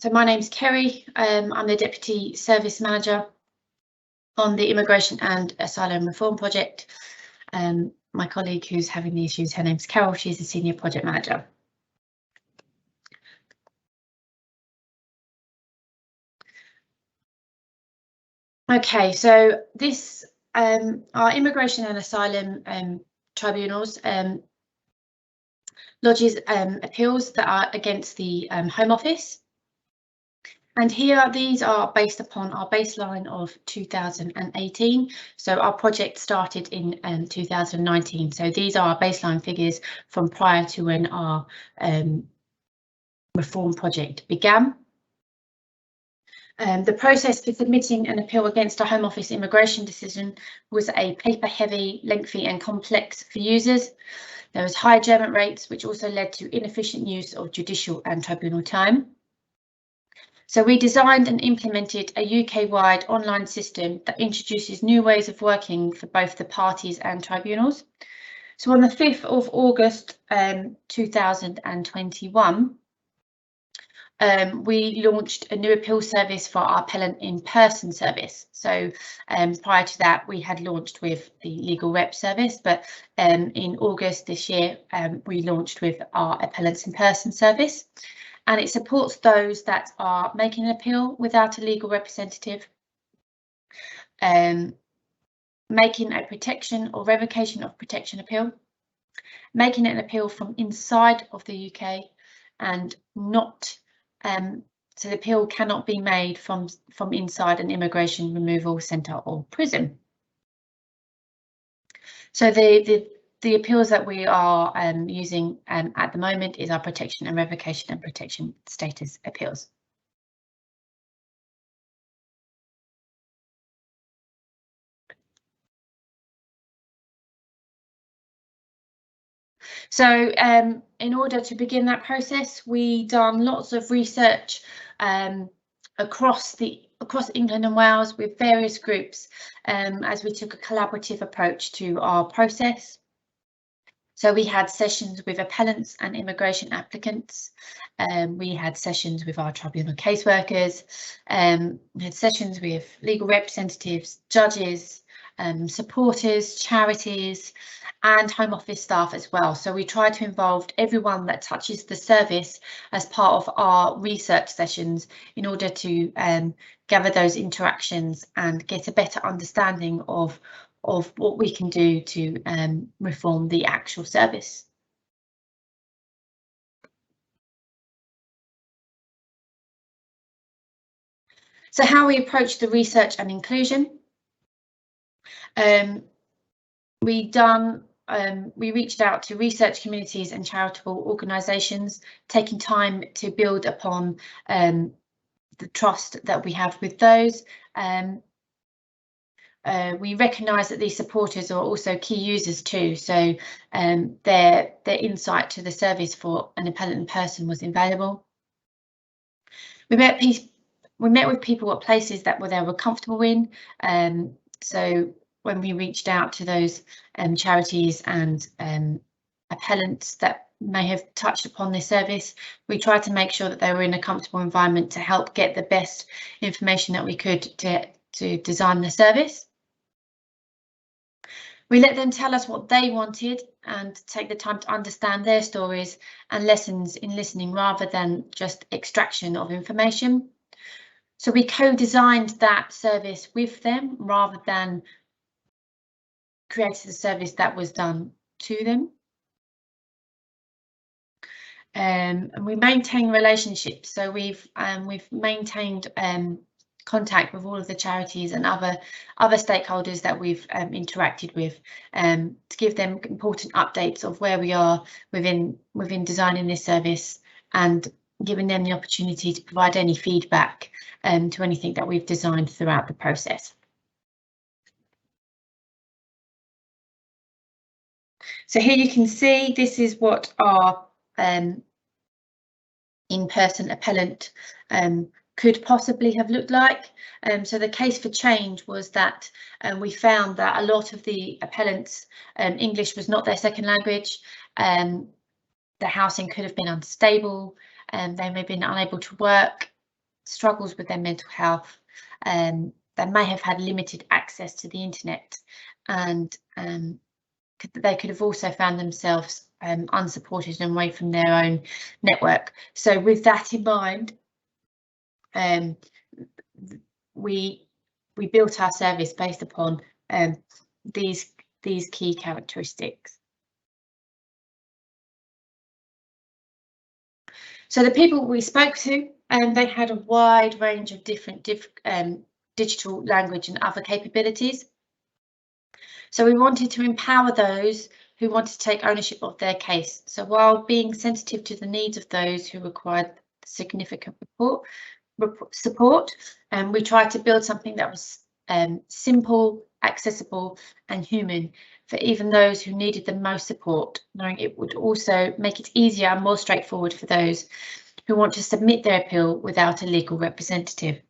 So my name's Kerry. I'm the Deputy Service Manager on the Immigration and Asylum Reform Project. My colleague who's having the issues, her name's Carol. She's the Senior Project Manager. Okay, so this our Immigration and Asylum tribunals lodges appeals that are against the Home Office. And here, these are based upon our baseline of 2018. So our project started in 2019. So these are our baseline figures from prior to when our reform project began. The process for submitting an appeal against a Home Office immigration decision was a paper-heavy, lengthy and complex for users. There was high adjournment rates, which also led to inefficient use of judicial and tribunal time. So we designed and implemented a UK-wide online system that introduces new ways of working for both the parties and tribunals. So on the 5th of August 2021, we launched a new appeal service for our appellant in-person service. So prior to that, we had launched with the legal rep service, but in August this year, we launched with our appellants in-person service. And it supports those that are making an appeal without a legal representative, making a protection or revocation of protection appeal, making an appeal from inside of the UK, and not so the appeal cannot be made from inside an immigration removal centre or prison. So the appeals that we are using at the moment is our protection and revocation and protection status appeals. So in order to begin that process, we done lots of research across England and Wales with various groups as we took a collaborative approach to our process. So we had sessions with appellants and immigration applicants. We had sessions with our tribunal caseworkers. We had sessions with legal representatives, judges, supporters, charities, and Home Office staff as well. So we try to involve everyone that touches the service as part of our research sessions in order to gather those interactions and get a better understanding of what we can do to reform the actual service. So how we approach the research and inclusion. We reached out to research communities and charitable organisations, taking time to build upon the trust that we have with those. We recognise that these supporters are also key users too, so their insight to the service for an appellant in person was invaluable. We met with people at places that they were comfortable in. So when we reached out to those charities and appellants that may have touched upon this service, we tried to make sure that they were in a comfortable environment to help get the best information that we could to design the service. We let them tell us what they wanted and take the time to understand their stories and lessons in listening rather than just extraction of information. So we co-designed that service with them rather than created a service that was done to them. And we maintain relationships. So we've maintained contact with all of the charities and other stakeholders that we've interacted with to give them important updates of where we are within designing this service and giving them the opportunity to provide any feedback to anything that we've designed throughout the process. So here you can see this is what our in-person appellant could possibly have looked like. So the case for change was that we found that a lot of the appellants, English was not their second language. The housing could have been unstable and they may have been unable to work. struggles with their mental health. They may have had limited access to the internet, and they could have also found themselves unsupported and away from their own network. So with that in mind, we built our service based upon these key characteristics. So the people we spoke to, they had a wide range of different digital language and other capabilities. So we wanted to empower those who wanted to take ownership of their case. So while being sensitive to the needs of those who required significant support, and we tried to build something that was simple, accessible and human for even those who needed the most support, knowing it would also make it easier and more straightforward for those who want to submit their appeal without a legal representative.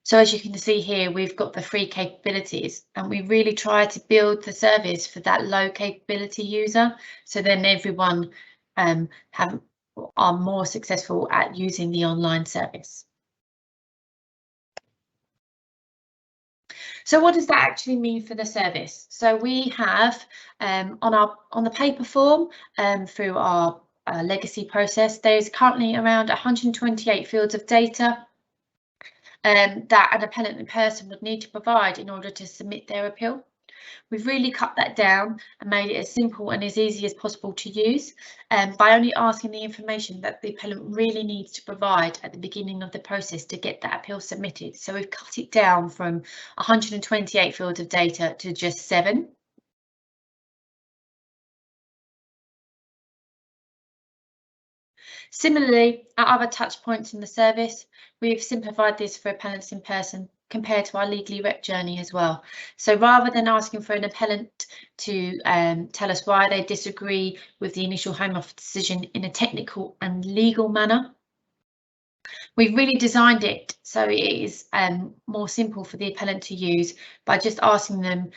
So as you can see here, we've got the free capabilities, and we really try to build the service for that low capability user, so then everyone are more successful at using the online service. So what does that actually mean for the service? So we have on the paper form through our legacy process, there's currently around 128 fields of data that an appellant in person would need to provide in order to submit their appeal. We've really cut that down and made it as simple and as easy as possible to use by only asking the information that the appellant really needs to provide at the beginning of the process to get that appeal submitted. So we've cut it down from 128 fields of data to just 7. Similarly, at other touch points in the service, we've simplified this for appellants in person compared to our legally rep journey as well. So rather than asking for an appellant to tell us why they disagree with the initial Home Office decision in a technical and legal manner, we've really designed it so it is more simple for the appellant to use by just asking them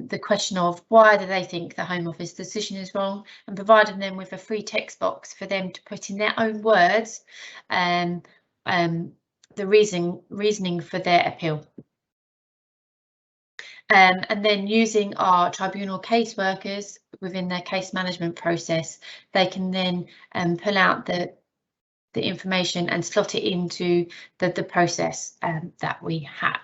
the question of why do they think the Home Office decision is wrong, and providing them with a free text box for them to put in their own words the reasoning for their appeal. And then using our tribunal caseworkers within their case management process, they can then pull out the information and slot it into the process that we have.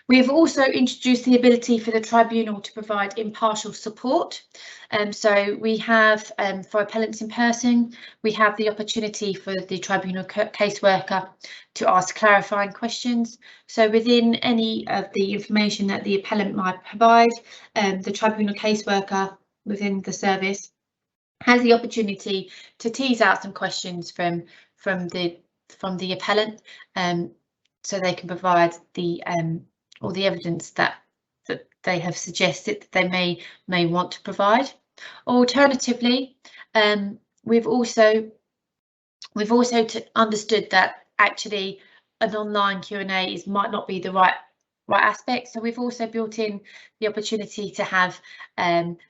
We have also introduced the ability for the tribunal to provide impartial support. So we have, for appellants in person, we have the opportunity for the tribunal caseworker to ask clarifying questions. So within any of the information that the appellant might provide, the tribunal caseworker within the service has the opportunity to tease out some questions from the appellant, so they can provide the all the evidence that they have suggested that they may want to provide. Alternatively, we've also understood that actually an online Q&A might not be the right aspect, so we've also built in the opportunity to have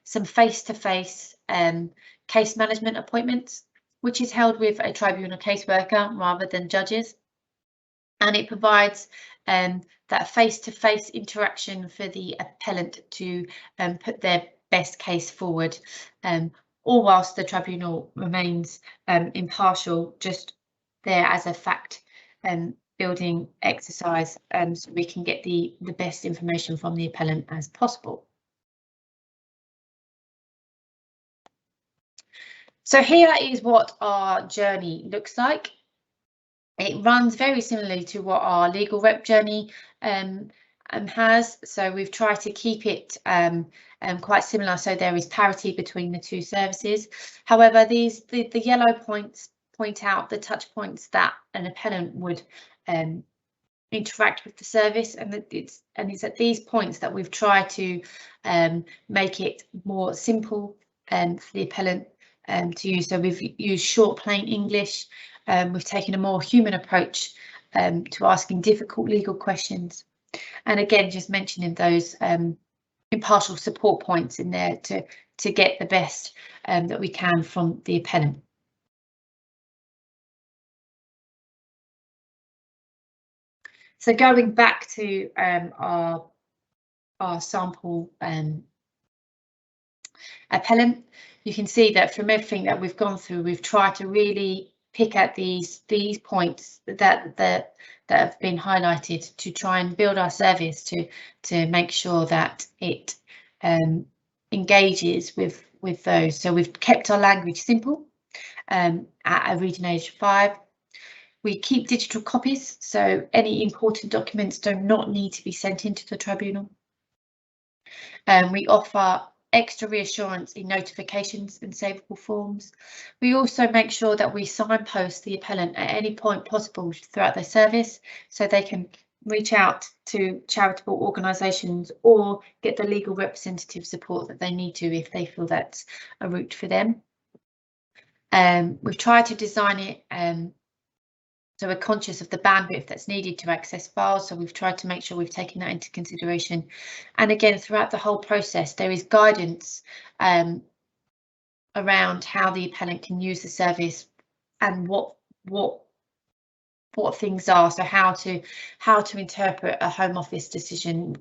some face-to-face case management appointments, which is held with a tribunal caseworker rather than judges, and it provides that face-to-face interaction for the appellant to put their best case forward, all whilst the tribunal remains impartial, just there as a fact building exercise, so we can get the best information from the appellant as possible. So here is what our journey looks like. It runs very similarly to what our legal rep journey has. So we've tried to keep it quite similar, so there is parity between the two services. However, the yellow points point out the touch points that an appellant would interact with the service, and it's at these points that we've tried to make it more simple for the appellant to use. So we've used short, plain English. We've taken a more human approach to asking difficult legal questions, and again, just mentioning those impartial support points in there to get the best that we can from the appellant. So going back to our sample appellant, you can see that from everything that we've gone through, we've tried to really pick at these points that have been highlighted to try and build our service to make sure that it engages with those. So we've kept our language simple at a reading age of 5. We keep digital copies, so any important documents do not need to be sent into the tribunal. We offer extra reassurance in notifications and savable forms. We also make sure that we signpost the appellant at any point possible throughout their service, so they can reach out to charitable organisations or get the legal representative support that they need to if they feel that's a route for them. We've tried to design it so we're conscious of the bandwidth that's needed to access files, so we've tried to make sure we've taken that into consideration. And again, throughout the whole process, there is guidance around how the appellant can use the service and what things are. So how to interpret a Home Office decision,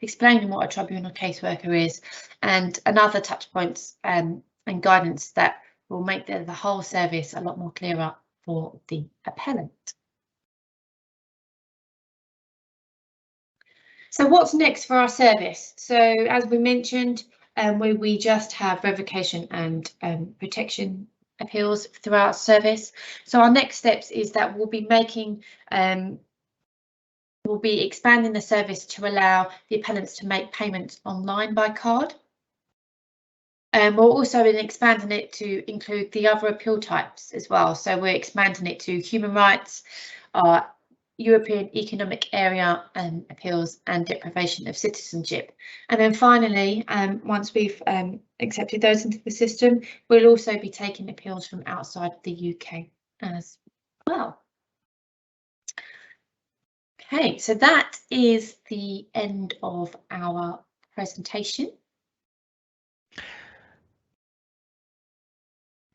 explaining what a tribunal caseworker is, and other touch points and guidance that will make the whole service a lot more clearer for the appellant. So what's next for our service? So as we mentioned, we just have revocation and protection appeals throughout our service. So our next steps is that we'll be making we'll be expanding the service to allow the appellants to make payments online by card. We're also expanding it to include the other appeal types as well. So we're expanding it to human rights, European Economic Area appeals and deprivation of citizenship. And then finally, once we've accepted those into the system, we'll also be taking appeals from outside the UK as well. Okay, so that is the end of our presentation.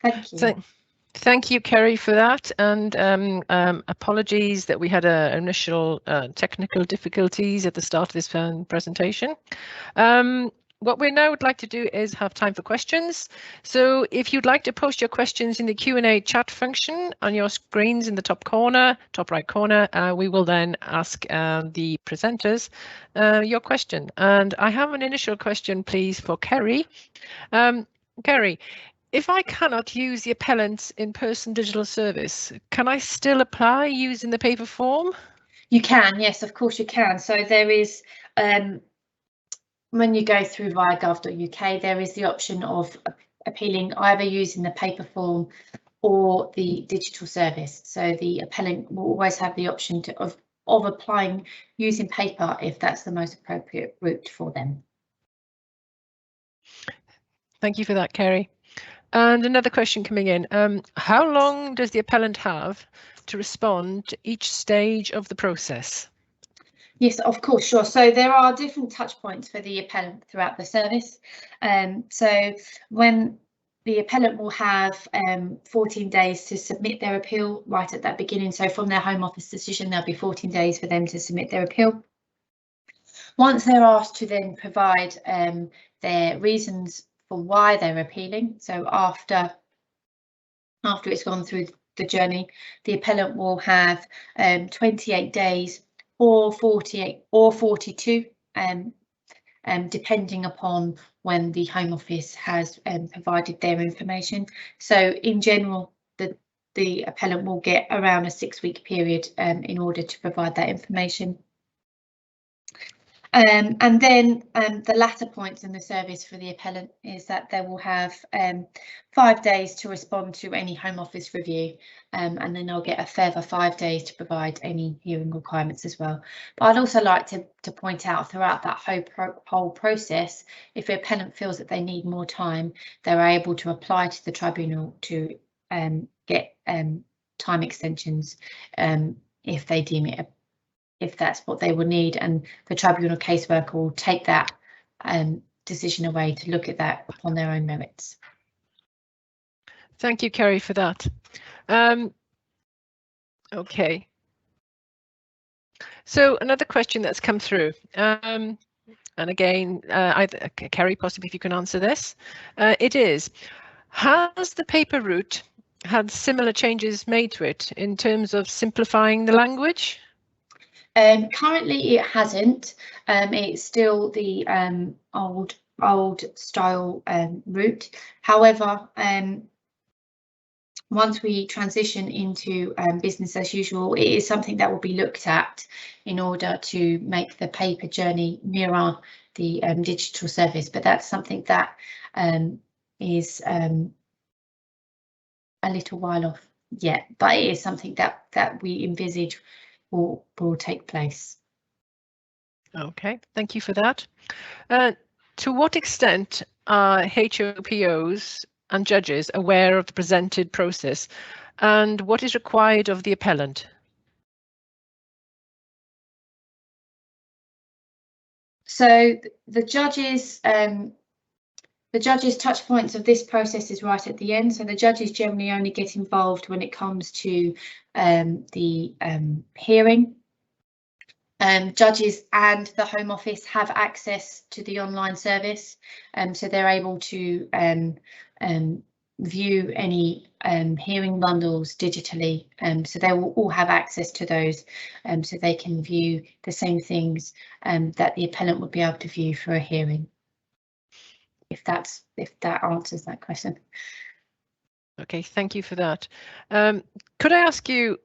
Thank you. Thank you, Kerry, for that, and apologies that we had initial technical difficulties at the start of this presentation. What we now would like to do is have time for questions. So if you'd like to post your questions in the Q&A chat function on your screens in the top right corner, we will then ask the presenters your question. And I have an initial question, please, for Kerry. Kerry, if I cannot use the appellant's in-person digital service, can I still apply using the paper form? You can, yes, of course you can. So there is, when you go through via gov.uk, there is the option of appealing either using the paper form or the digital service. So the appellant will always have the option of applying using paper if that's the most appropriate route for them. Thank you for that, Kerry. And another question coming in. How long does the appellant have to respond to each stage of the process? Yes, of course, sure. So there are different touch points for the appellant throughout the service. So when the appellant will have 14 days to submit their appeal right at that beginning. So from their Home Office decision, there'll be 14 days for them to submit their appeal. Once they're asked to then provide their reasons for why they're appealing, so after it's gone through the journey, the appellant will have 28 days or 48 or 42, depending upon when the Home Office has provided their information. So in general, the appellant will get around a 6-week period in order to provide that information. And then the latter points in the service for the appellant is that they will have 5 days to respond to any Home Office review, and then they'll get a further 5 days to provide any hearing requirements as well. But I'd also like to point out throughout that whole process, if the appellant feels that they need more time, they're able to apply to the tribunal to get time extensions if they deem it if that's what they will need, and the tribunal caseworker will take that decision away to look at that upon their own merits. Thank you, Kerry, for that. Okay. So another question that's come through, and again, either Kerry, possibly if you can answer this, it is, has the paper route had similar changes made to it in terms of simplifying the language? Currently it hasn't. It's still the old style route. However, once we transition into business as usual, it is something that will be looked at in order to make the paper journey mirror the digital service. But that's something that is a little while off yet, but it is something that we envisage will take place. Okay, thank you for that. To what extent are HOPOs and judges aware of the presented process, and what is required of the appellant? So the judges' touch points of this process is right at the end. So the judges generally only get involved when it comes to the hearing. Judges and the Home Office have access to the online service, so they're able to view any hearing bundles digitally, so they will all have access to those, so they can view the same things that the appellant would be able to view for a hearing. If that answers that question. Okay, thank you for that. Could I ask you,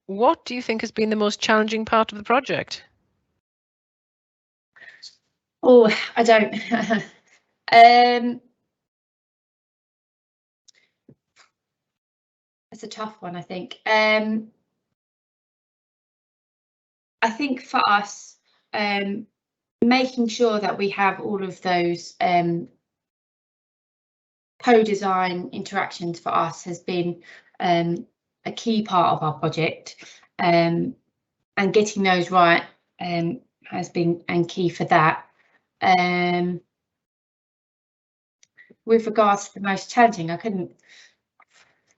what do you think has been the most challenging part of the project? Oh, I don't. It's a tough one, I think. I think for us, making sure that we have all of those co-design interactions for us has been a key part of our project, and getting those right has been key for that. With regards to the most challenging,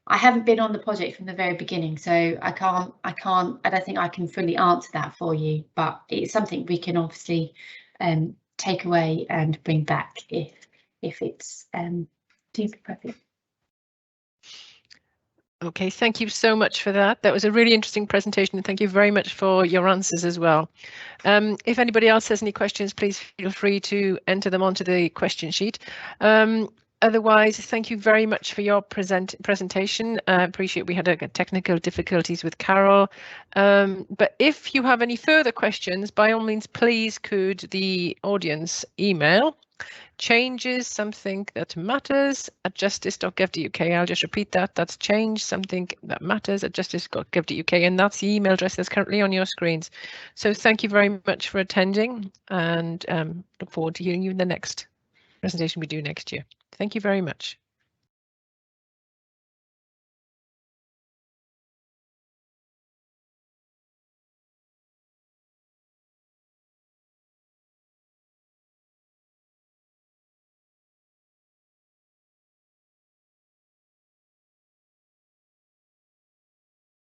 I haven't been on the project from the very beginning, so I don't think I can fully answer that for you, but it's something we can obviously take away and bring back if it's deemed appropriate. Okay, thank you so much for that. That was a really interesting presentation, and thank you very much for your answers as well. If anybody else has any questions, please feel free to enter them onto the question sheet. Otherwise, thank you very much for your presentation. I appreciate we had technical difficulties with Carol. But if you have any further questions, by all means, please could the audience email changes something that matters at justice.gov.uk. I'll just repeat that. That's change something that matters at justice.gov.uk, and that's the email address that's currently on your screens. So thank you very much for attending, and look forward to hearing you in the next presentation we do next year. Thank you very much.